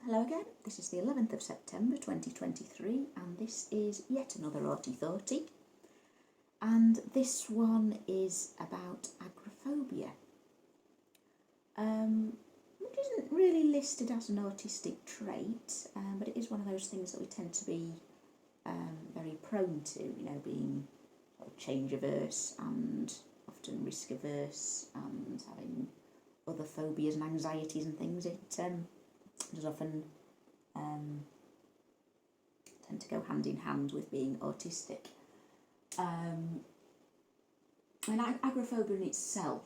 Hello again, this is the 11th of September 2023 and this is yet another Aughty Thoughty, and this one is about agoraphobia, which isn't really listed as an autistic trait, but it is one of those things that we tend to be very prone to, being sort of change averse and often risk averse and having other phobias and anxieties and things. It does often tend to go hand in hand with being autistic. Agoraphobia in itself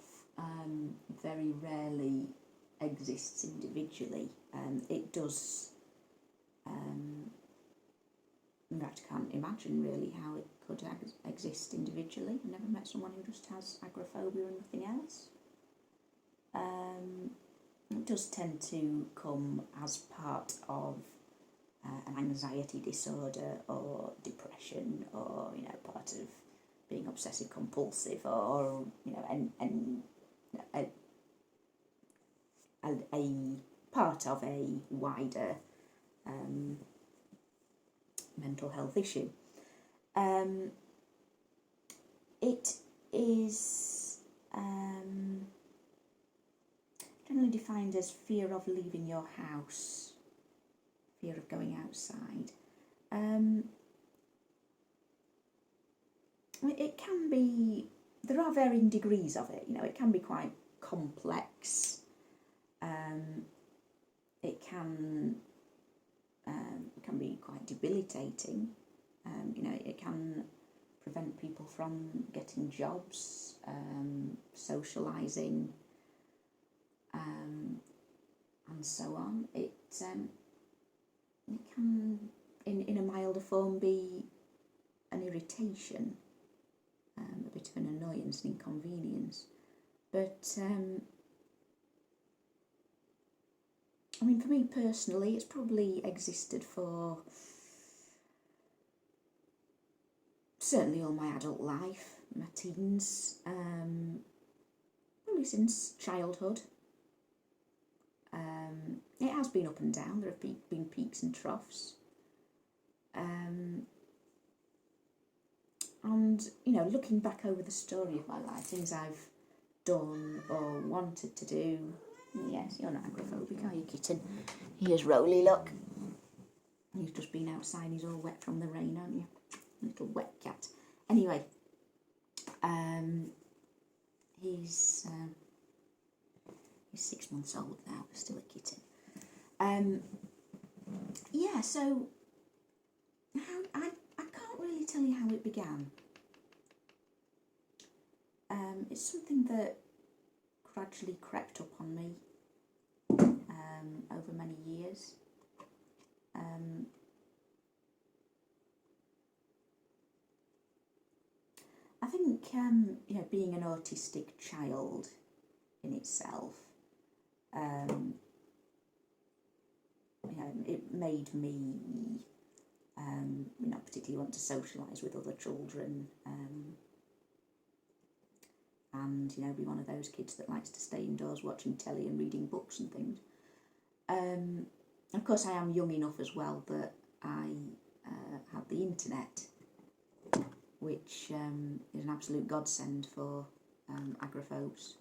very rarely exists individually. It does, in fact, I can't imagine really how it could exist individually. I've never met someone who just has agoraphobia and nothing else. It does tend to come as part of an anxiety disorder or depression, or part of being obsessive compulsive, or a part of a wider mental health issue. It is generally defined as fear of leaving your house, fear of going outside. It can be, there are varying degrees of it, it can be quite complex. It can be quite debilitating. It can prevent people from getting jobs, socialising, and so on. It can, in a milder form, be an irritation, a bit of an annoyance and inconvenience. But for me personally, it's probably existed for certainly all my adult life, my teens, probably since childhood. It has been up and down. There have been peaks and troughs. And, looking back over the story of my life, things I've done or wanted to do. Yes, you're not agoraphobic, are you, kitten? Here's Rolly, look. He's just been outside, he's all wet from the rain, aren't you? Little wet cat. Anyway, he's 6 months old now, still a kitten. So I can't really tell you how it began. It's something that gradually crept up on me over many years. I think being an autistic child in itself, it made me particularly want to socialise with other children, and be one of those kids that likes to stay indoors watching telly and reading books and things. Of course, I am young enough as well that I had the internet, which is an absolute godsend for agoraphobes.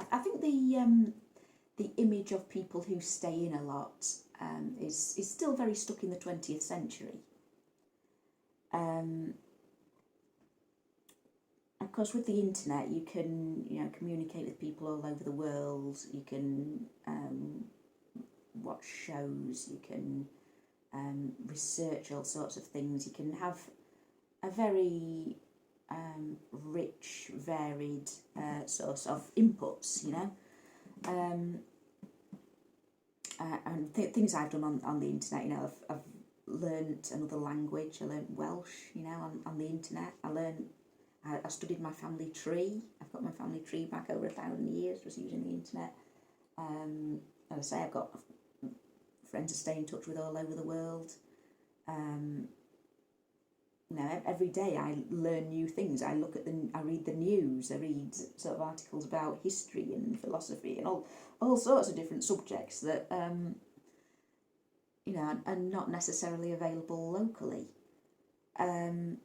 I think the image of people who stay in a lot is still very stuck in the 20th century. Of course, with the internet, you can communicate with people all over the world. You can watch shows. You can research all sorts of things. You can have a very rich, varied source of inputs, and things I've done on the internet, I've learnt another language. I learnt Welsh, on the internet. I studied my family tree. I've got my family tree back over 1,000 years just using the internet. As I say, I've got friends to stay in touch with all over the world. you know, every day I learn new things. I read the news, I read sort of articles about history and philosophy and all sorts of different subjects that, you know, are not necessarily available locally. And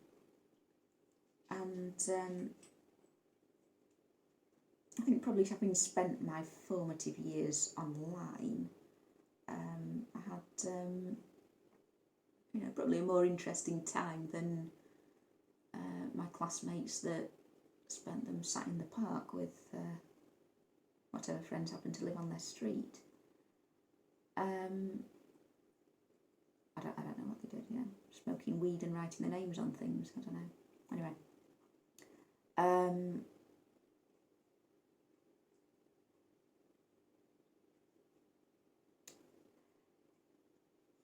I think probably having spent my formative years online, I had, you know, probably a more interesting time than my classmates that spent them sat in the park with whatever friends happened to live on their street. I don't know what they did, you know, smoking weed and writing their names on things, I don't know. Anyway.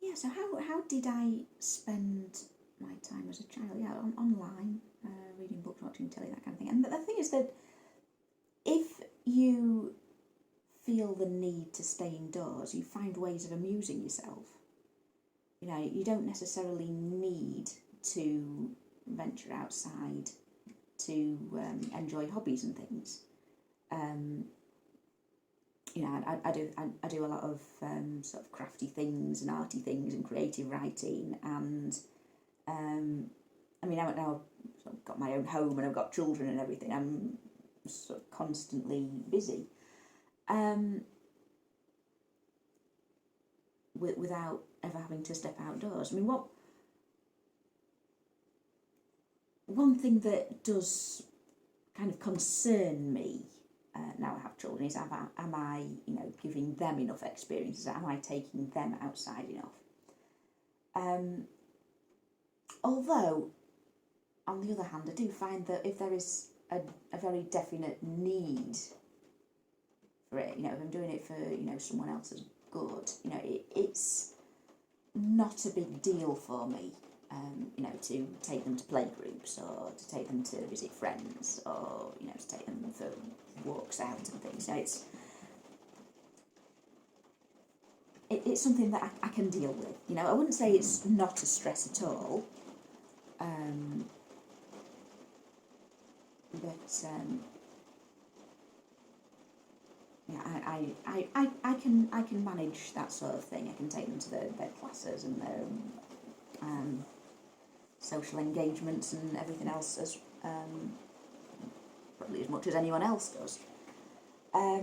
Yeah, so how did I spend my time as a child? Yeah, online, reading books, watching telly, that kind of thing. And the thing is that if you feel the need to stay indoors, you find ways of amusing yourself. You know, you don't necessarily need to venture outside to enjoy hobbies and things. You know, I do a lot of sort of crafty things and arty things and creative writing, and I mean, now I've sort of got my own home and I've got children and everything. I'm sort of constantly busy, without ever having to step outdoors. I mean, one thing that does kind of concern me now I have children is am I, you know, giving them enough experiences? Am I taking them outside enough? Although, on the other hand, I do find that if there is a very definite need for it, you know, if I'm doing it for, you know, someone else's good, you know, it's not a big deal for me, you know, to take them to playgroups or to take them to visit friends or, you know, to take them for walks out and things. You know, it's something that I can deal with. You know, I wouldn't say it's not a stress at all, but yeah, I can manage that sort of thing. I can take them to their classes and their social engagements and everything else as probably as much as anyone else does. I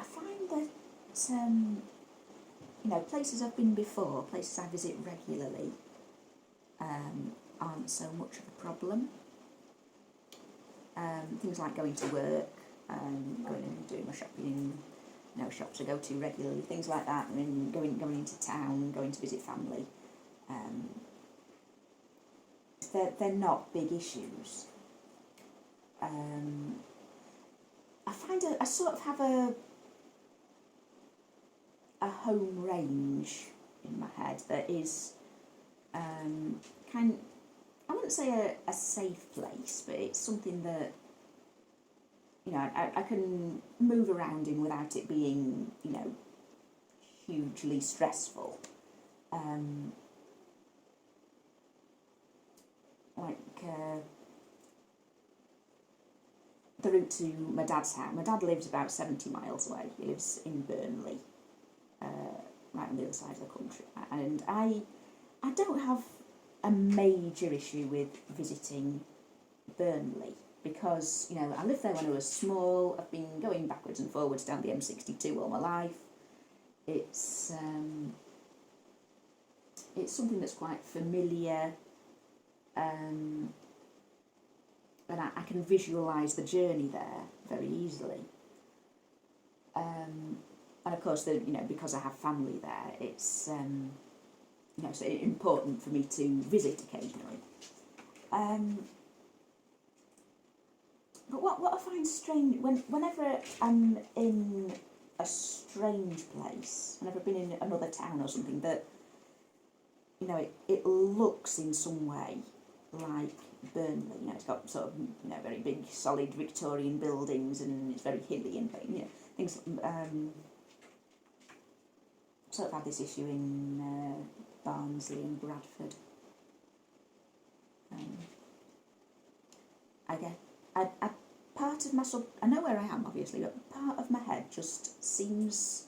find that you know, places I've been before, places I visit regularly, aren't so much of a problem. Things like going to work, going and doing my shopping in, you know, shops I go to regularly, things like that. I mean, going into town, going to visit family. They're not big issues. I find I sort of have a home range in my head that is I wouldn't say a safe place, but it's something that, you know, I can move around in without it being, you know, hugely stressful. The route to my dad's house. My dad lives about 70 miles away. He lives in Burnley, right on the other side of the country. And I don't have a major issue with visiting Burnley because, you know, I lived there when I was small. I've been going backwards and forwards down the M62 all my life. It's something that's quite familiar, and I can visualise the journey there very easily. And of course, you know, because I have family there, it's you know, so it's important for me to visit occasionally. But what I find strange whenever I'm in a strange place, whenever I've been in another town or something that, you know, it looks in some way like Burnley. You know, it's got sort of, you know, very big, solid Victorian buildings, and it's very hilly and, you know, things. sort of had this issue in Barnsley and Bradford. I get, I part of my I know where I am obviously, but part of my head just seems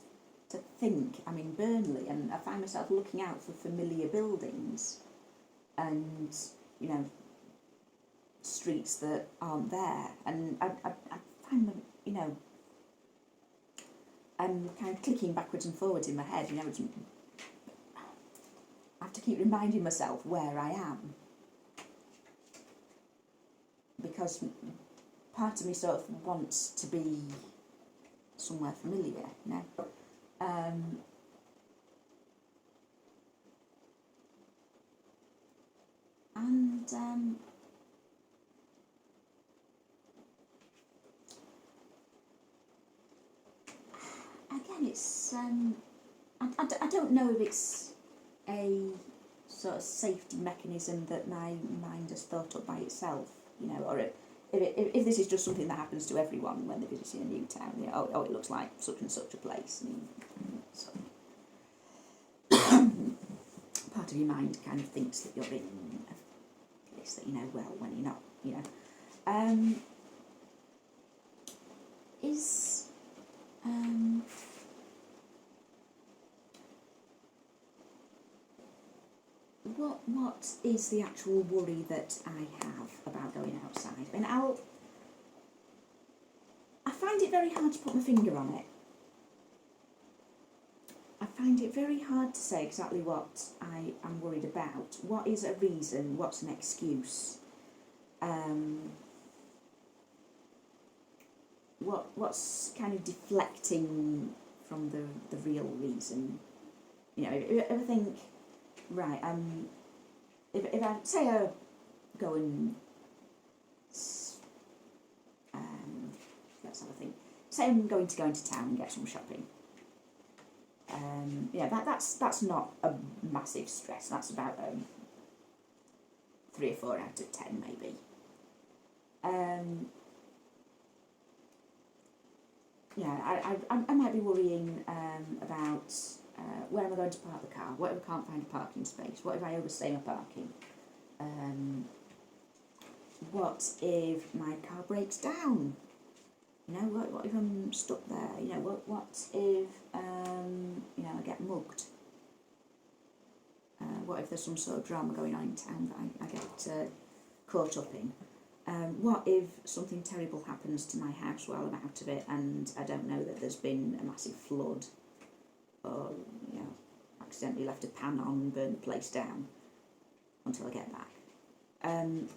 to think I'm in Burnley, and I find myself looking out for familiar buildings and, you know, streets that aren't there, and I find them, you know, I'm kind of clicking backwards and forwards in my head, you know, I have to keep reminding myself where I am, because part of me sort of wants to be somewhere familiar, you know. Again, it's I don't know if it's a sort of safety mechanism that my mind has thought up by itself, you know, or if this is just something that happens to everyone when they're visiting a new town, you know, oh, it looks like such and such a place, and so part of your mind kind of thinks that you're in a place that you know well when you're not, you know. What is the actual worry that I have about going outside? I mean, I find it very hard to put my finger on it. I find it very hard to say exactly what I am worried about. What is a reason? What's an excuse? What's kind of deflecting from the real reason? You know, if I think, right, if I say I go and let's have a think. Say I'm going to go into town and get some shopping. Yeah, that's not a massive stress. That's about 3 or 4 out of 10 maybe. Yeah, I might be worrying about where am I going to park the car? What if I can't find a parking space? What if I overstay my parking? What if my car breaks down? You know, what if I'm stuck there? You know, what if you know, I get mugged? What if there's some sort of drama going on in town that I get caught up in? What if something terrible happens to my house while I'm out of it and I don't know that there's been a massive flood, or, you know, accidentally left a pan on and burned the place down until I get back?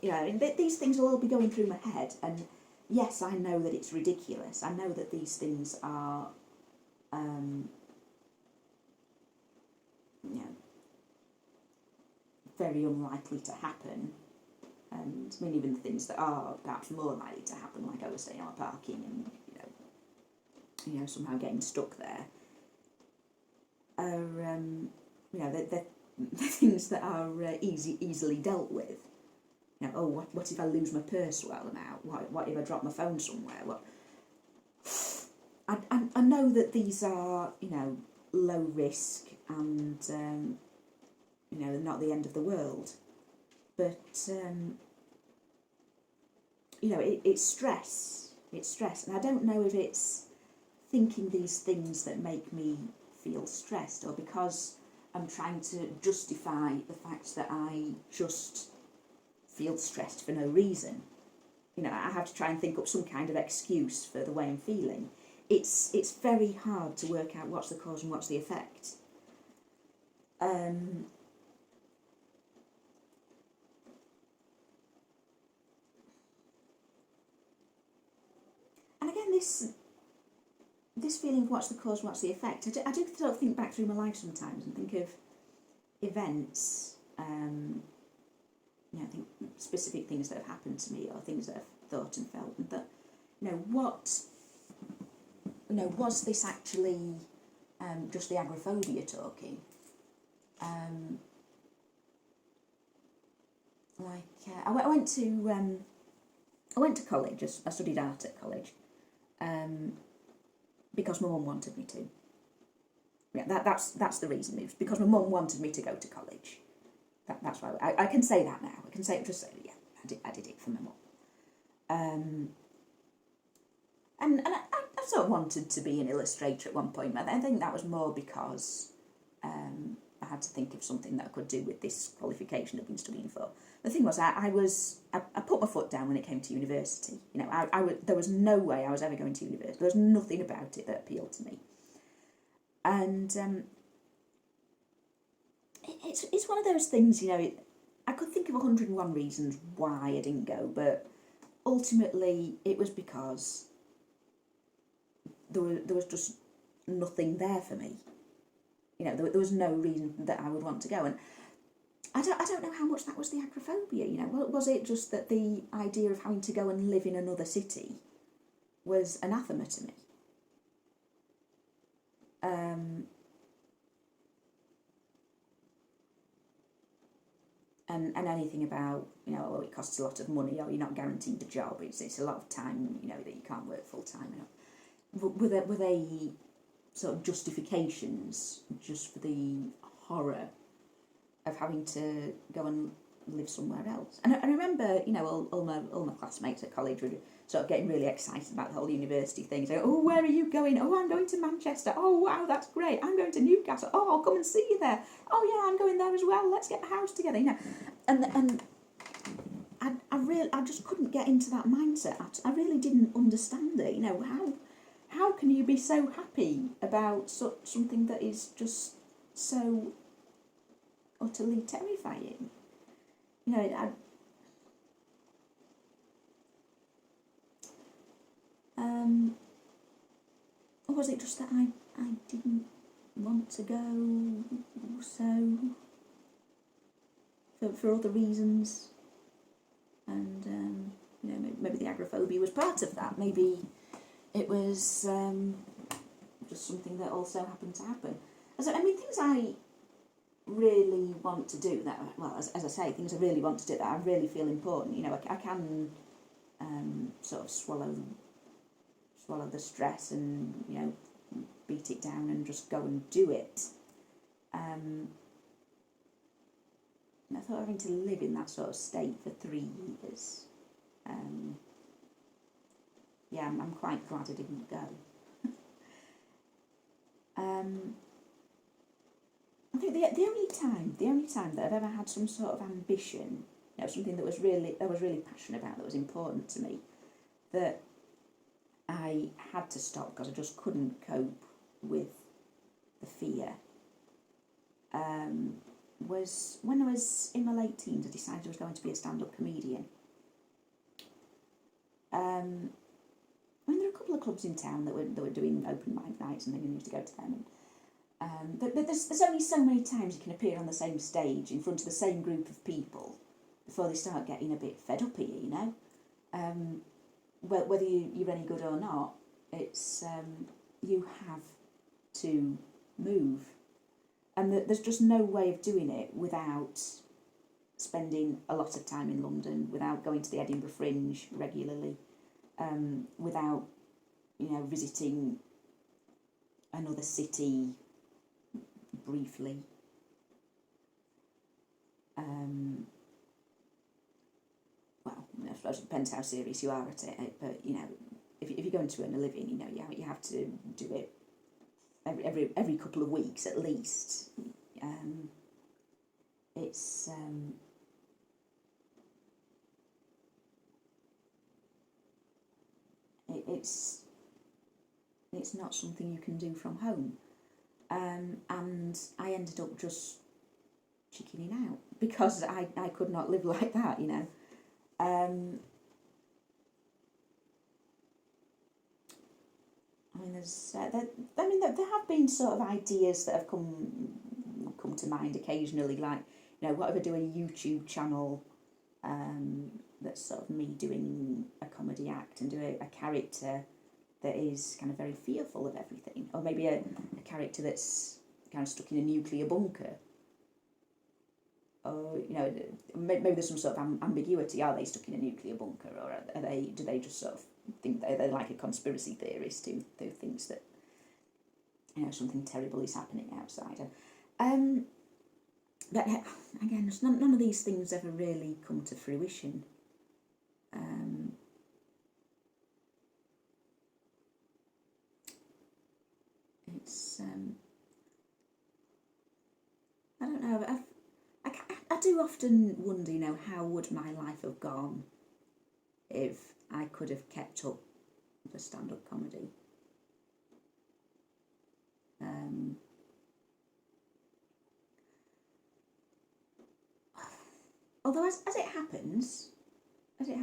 You know, and these things will all be going through my head, and yes, I know that it's ridiculous. I know that these things are, you know, very unlikely to happen. And I mean, even the things that are perhaps more likely to happen, like overstaying our parking and you know, somehow getting stuck there, are you know, they're things that are easily dealt with. You know, oh, what if I lose my purse while I'm out? What if I drop my phone somewhere? I know that these are, you know, low risk and you know, not the end of the world, but you know, it's stress. It's stress, and I don't know if it's thinking these things that make me feel stressed, or because I'm trying to justify the fact that I just feel stressed for no reason. You know, I have to try and think up some kind of excuse for the way I'm feeling. It's very hard to work out what's the cause and what's the effect. And again, this feeling of what's the cause, what's the effect, I do sort of think back through my life sometimes and think of events, you know, think specific things that have happened to me, or things that I've thought and felt, and that, you know, was this actually just the agoraphobia talking? I went to college. I studied art at college, because my mum wanted me to. Yeah, that's the reason. It was because my mum wanted me to go to college. That's why I can say that now. I can just say, yeah, I did it for my mum. And I sort of wanted to be an illustrator at one point. I think that was more because I had to think of something that I could do with this qualification I've been studying for. The thing was, I put my foot down when it came to university. You know, there was no way I was ever going to university. There was nothing about it that appealed to me. And it's one of those things, you know, I could think of 101 reasons why I didn't go, but ultimately it was because there was just nothing there for me. You know, there was no reason that I would want to go. And I don't know how much that was the agoraphobia, you know. Was it just that the idea of having to go and live in another city was anathema to me? And anything about, you know, oh, it costs a lot of money, or you're not guaranteed a job, it's a lot of time, you know, that you can't work full time. Were they sort of justifications just for the horror of having to go and live somewhere else? And I remember, you know, all my classmates at college were sort of getting really excited about the whole university thing. So, oh, where are you going? Oh, I'm going to Manchester. Oh, wow, that's great. I'm going to Newcastle. Oh, I'll come and see you there. Oh, yeah, I'm going there as well. Let's get a house together. You know, and I just couldn't get into that mindset. I really didn't understand it. You know, how can you be so happy about something that is just so utterly terrifying? You know, or was it just that I didn't want to go, so for other reasons? And you know, maybe the agoraphobia was part of that. Maybe it was just something that also happened to happen. I mean, things I really want to do that, well, as I say, things I really want to do that I really feel important. You know, I can sort of swallow the stress and, you know, beat it down and just go and do it. I thought having to live in that sort of state for 3 years, yeah, I'm quite glad I didn't go. I think the only time that I've ever had some sort of ambition, you know, something that I was really passionate about, that was important to me, that I had to stop because I just couldn't cope with the fear, was when I was in my late teens. I decided I was going to be a stand-up comedian. I mean, there are a couple of clubs in town that were doing open mic nights, and I used to go to them. But there's only so many times you can appear on the same stage in front of the same group of people before they start getting a bit fed up of you, you know. Whether you're any good or not, it's you have to move, and there's just no way of doing it without spending a lot of time in London, without going to the Edinburgh Fringe regularly, without, you know, visiting another city briefly. Well, I suppose it depends how serious you are at it, but, you know, if you're going to earn a living, you know, you have to do it every couple of weeks at least. It's not something you can do from home, and I ended up just chickening out because I could not live like that, you know. I mean, there have been sort of ideas that have come to mind occasionally, like, you know, what if I do a YouTube channel that's sort of me doing a comedy act and do a character that is kind of very fearful of everything, or maybe a character that's kind of stuck in a nuclear bunker. Or, you know, maybe there's some sort of ambiguity. Are they stuck in a nuclear bunker, or do they just sort of think they're like a conspiracy theorist who thinks that something terrible is happening outside. But again, none of these things ever really come to fruition. It's I don't know. I do often wonder, how would my life have gone if I could have kept up the stand-up comedy. Although as it happens, the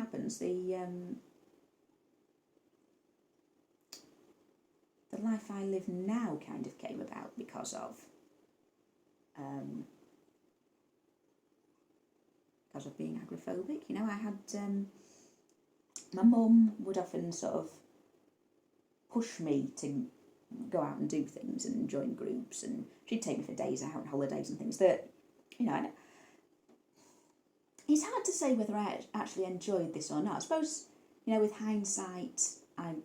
life I live now kind of came about because of being agoraphobic. I had my mum would often sort of push me to go out and do things and join groups, and she'd take me for days out, holidays and things that, it's hard to say whether I actually enjoyed this or not. I suppose, with hindsight, I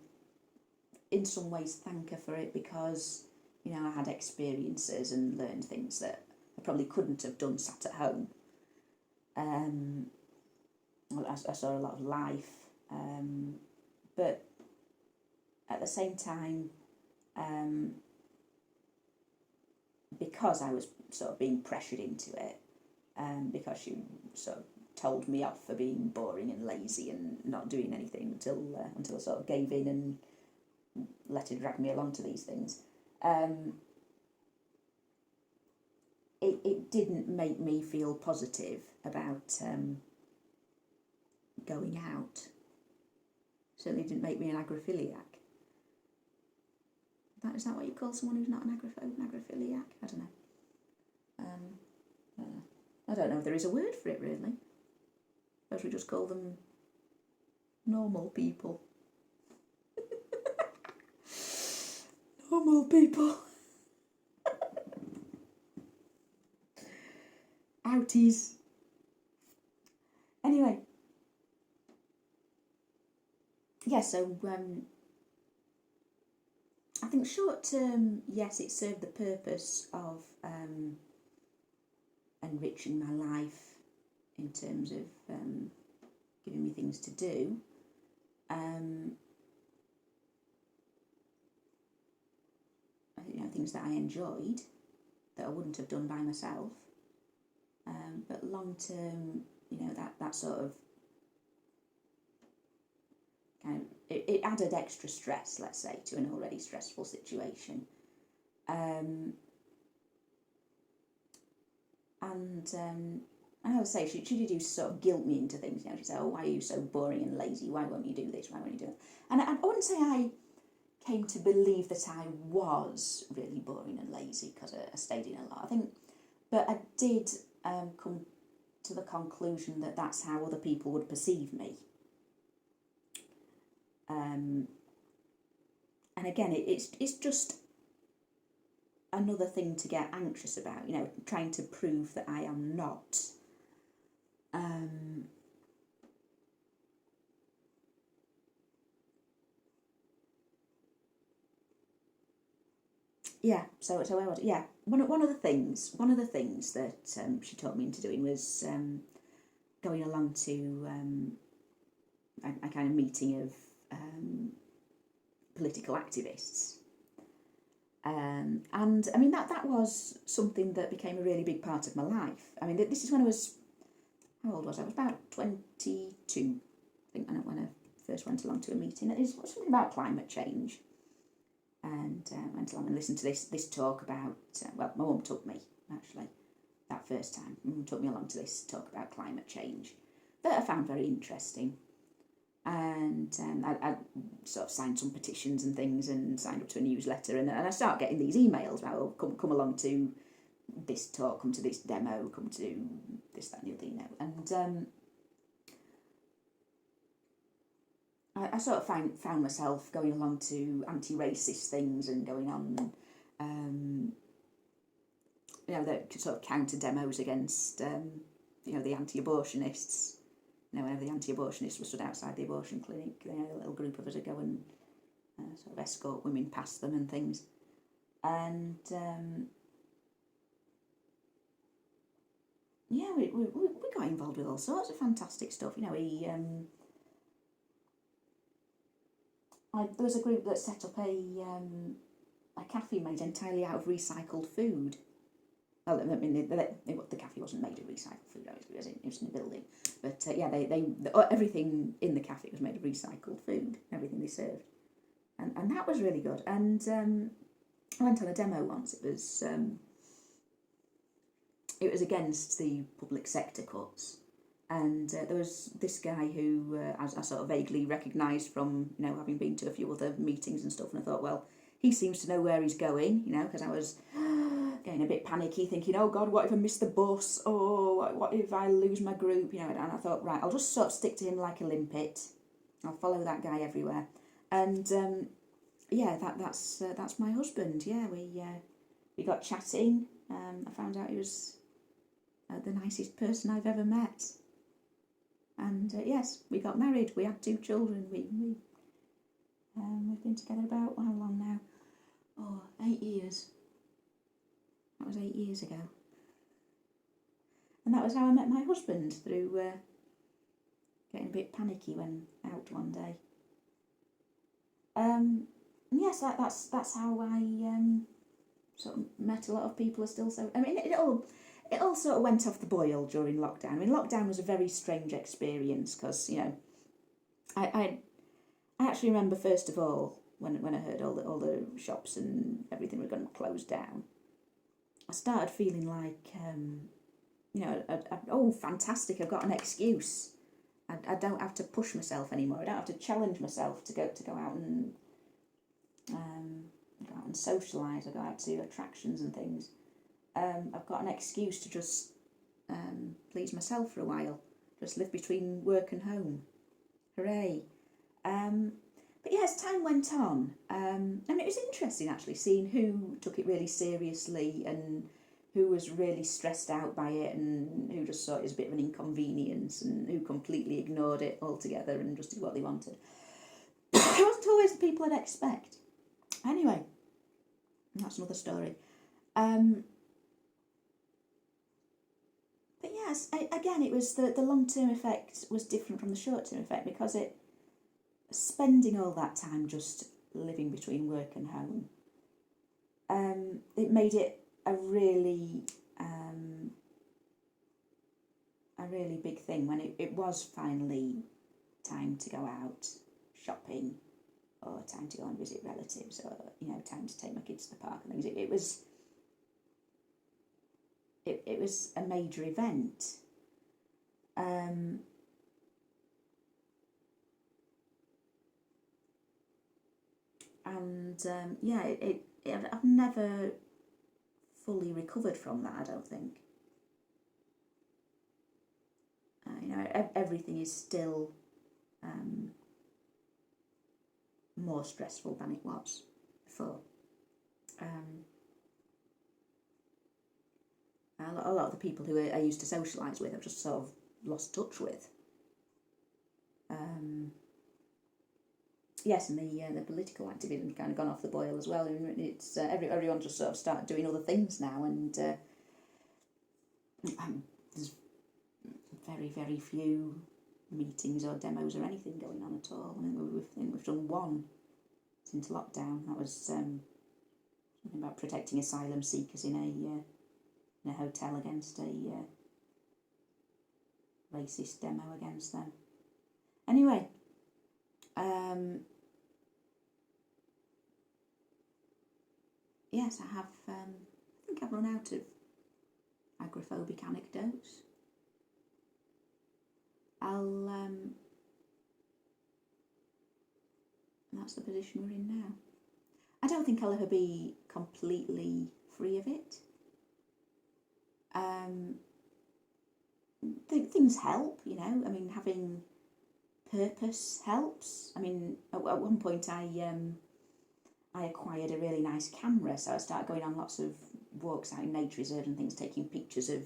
in some ways thank her for it because, I had experiences and learned things that I probably couldn't have done sat at home. I saw a lot of life, but at the same time, because I was sort of being pressured into it, because she sort of told me off for being boring and lazy and not doing anything until I sort of gave in and let her drag me along to these things. It didn't make me feel positive about going out. Certainly didn't make me an agoraphiliac. Is that what you call someone who's not an agoraphiliac? I don't know. I don't know if there is a word for it, really. I suppose we just call them normal people. Normal people. Outies. Anyway. Yeah, so I think short term, yes, it served the purpose of enriching my life in terms of giving me things to do. Things that I enjoyed that I wouldn't have done by myself. But long term, that sort of it added extra stress, let's say, to an already stressful situation. And I would say she did used to sort of guilt me into things. She'd say, "Oh, why are you so boring and lazy? Why won't you do this? Why won't you do it?" And I wouldn't say I came to believe that I was really boring and lazy because I stayed in a lot, I think. But I did come to the conclusion that that's how other people would perceive me. And again, it's just another thing to get anxious about, trying to prove that I am not. Yeah, so where was it? Yeah, one of the things that she taught me into doing was going along to a kind of meeting of political activists. And I mean that was something that became a really big part of my life. I mean, this is when I was, how old was I? I was about 22, I think, when I first went along to a meeting. It was something about climate change. And went along and listened to this talk about, my mum took me, actually, that first time. Mum took me along to this talk about climate change that I found very interesting. And I sort of signed some petitions and things and signed up to a newsletter, and I start getting these emails about, oh, come along to this talk, come to this demo, come to this, that and the other, and I sort of found myself going along to anti-racist things and going on, the sort of counter demos against, the anti-abortionists. Whenever the anti-abortionists were stood outside the abortion clinic, a little group of us would go and sort of escort women past them and things. And yeah, we got involved with all sorts of fantastic stuff. You know, there was a group that set up a cafe made entirely out of recycled food. Well, I mean, the cafe wasn't made of recycled food, it was in a building. But yeah, everything in the cafe was made of recycled food, everything they served. And that was really good. And I went on a demo once. It was against the public sector cuts. And there was this guy who I sort of vaguely recognised from, you know, having been to a few other meetings and stuff. And I thought, well, he seems to know where he's going, you know, because I was getting a bit panicky, thinking, oh God, what if I miss the bus? Oh, what if I lose my group? You know, and I thought, right, I'll just sort of stick to him like a limpet. I'll follow that guy everywhere. And yeah, that's my husband. Yeah, we got chatting. I found out he was the nicest person I've ever met. And yes, we got married. We had 2 children. We've been together about, how long now? Oh, 8 years. That was 8 years ago. And that was how I met my husband, through getting a bit panicky when out one day. Yes, that's how I sort of met a lot of people. Are still so. I mean, it all sort of went off the boil during lockdown. I mean, lockdown was a very strange experience because, you know, I actually remember, first of all, when I heard all the shops and everything were going to close down, I started feeling like, you know, oh, fantastic! I've got an excuse. I don't have to push myself anymore. I don't have to challenge myself to go out and socialise. I go out to attractions and things. I've got an excuse to just please myself for a while. Just live between work and home. Hooray! But yeah, as time went on, and it was interesting actually seeing who took it really seriously and who was really stressed out by it and who just saw it as a bit of an inconvenience and who completely ignored it altogether and just did what they wanted. It wasn't always the people I'd expect. Anyway, that's another story. But yes, again, it was the long-term effect was different from the short-term effect because spending all that time just living between work and home, it made it a really big thing when it was finally time to go out shopping or time to go and visit relatives or, you know, time to take my kids to the park and things. It was a major event. Yeah, I've never fully recovered from that, I don't think. You know, everything is still more stressful than it was before. A lot of the people who I used to socialise with, I've just sort of lost touch with. Yes, and the political activism kind of gone off the boil as well. And it's everyone just sort of started doing other things now, and there's very, very few meetings or demos or anything going on at all. I mean, we've done one since lockdown. That was something about protecting asylum seekers in a hotel against a racist demo against them. Anyway, yes, I have. I think I've run out of agoraphobic anecdotes. That's the position we're in now. I don't think I'll ever be completely free of it. Things help, you know. I mean, having purpose helps. I mean, at one point I acquired a really nice camera, so I started going on lots of walks out in nature reserves and things, taking pictures of,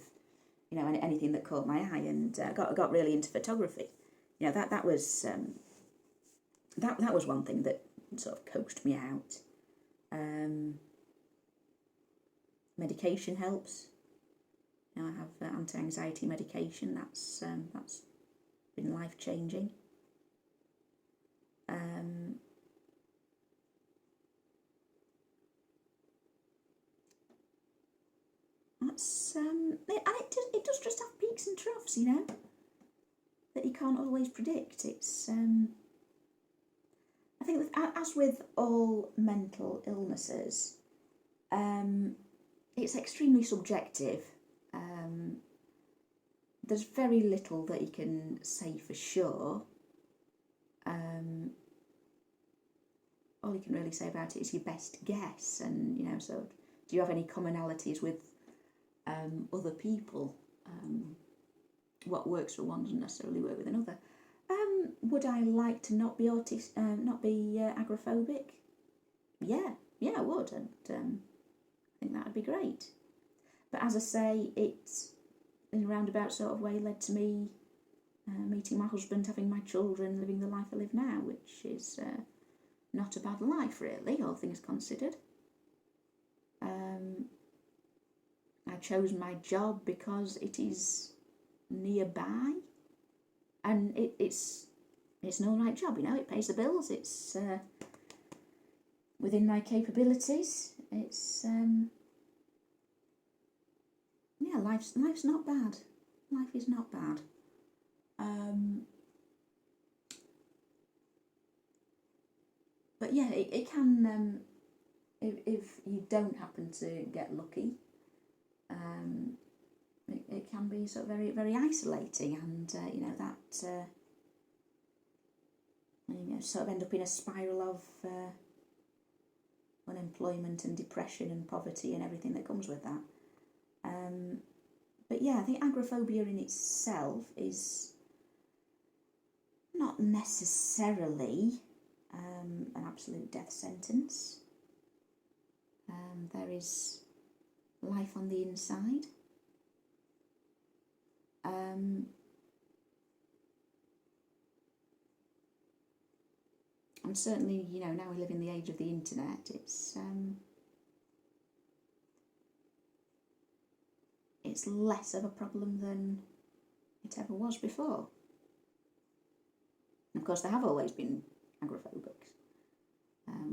you know, anything that caught my eye, and got really into photography. You know, that was that was one thing that sort of coaxed me out. medication helps. Now I have anti-anxiety medication. That's been life-changing. It does just have peaks and troughs, you know, that you can't always predict. It's I think as with all mental illnesses, it's extremely subjective. There's very little that you can say for sure. All you can really say about it is your best guess, and you know. So, do you have any commonalities with other people? What works for one doesn't necessarily work with another. Would I like to not be agoraphobic? Yeah, I would, and I think that would be great. But as I say, it, in a roundabout sort of way, led to me meeting my husband, having my children, living the life I live now, which is not a bad life, really, all things considered. I chose my job because it is nearby, and it's an all right job, you know. It pays the bills. It's within my capabilities. It's yeah, life's not bad. Life is not bad. But yeah, it can, if you don't happen to get lucky, it can be sort of very, very isolating, and you know, that you know, sort of end up in a spiral of unemployment and depression and poverty and everything that comes with that. But yeah, I think agoraphobia in itself is not necessarily an absolute death sentence. There is life on the inside. And certainly, you know, now we live in the age of the internet, it's less of a problem than it ever was before. And of course, there have always been agoraphobics.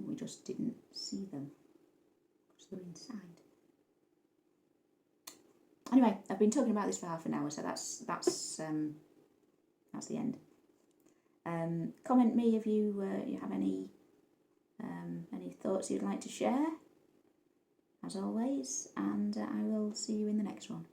We just didn't see them because they're inside. Anyway, I've been talking about this for half an hour, so that's the end. Comment me if you have any thoughts you'd like to share, as always, and I will see you in the next one.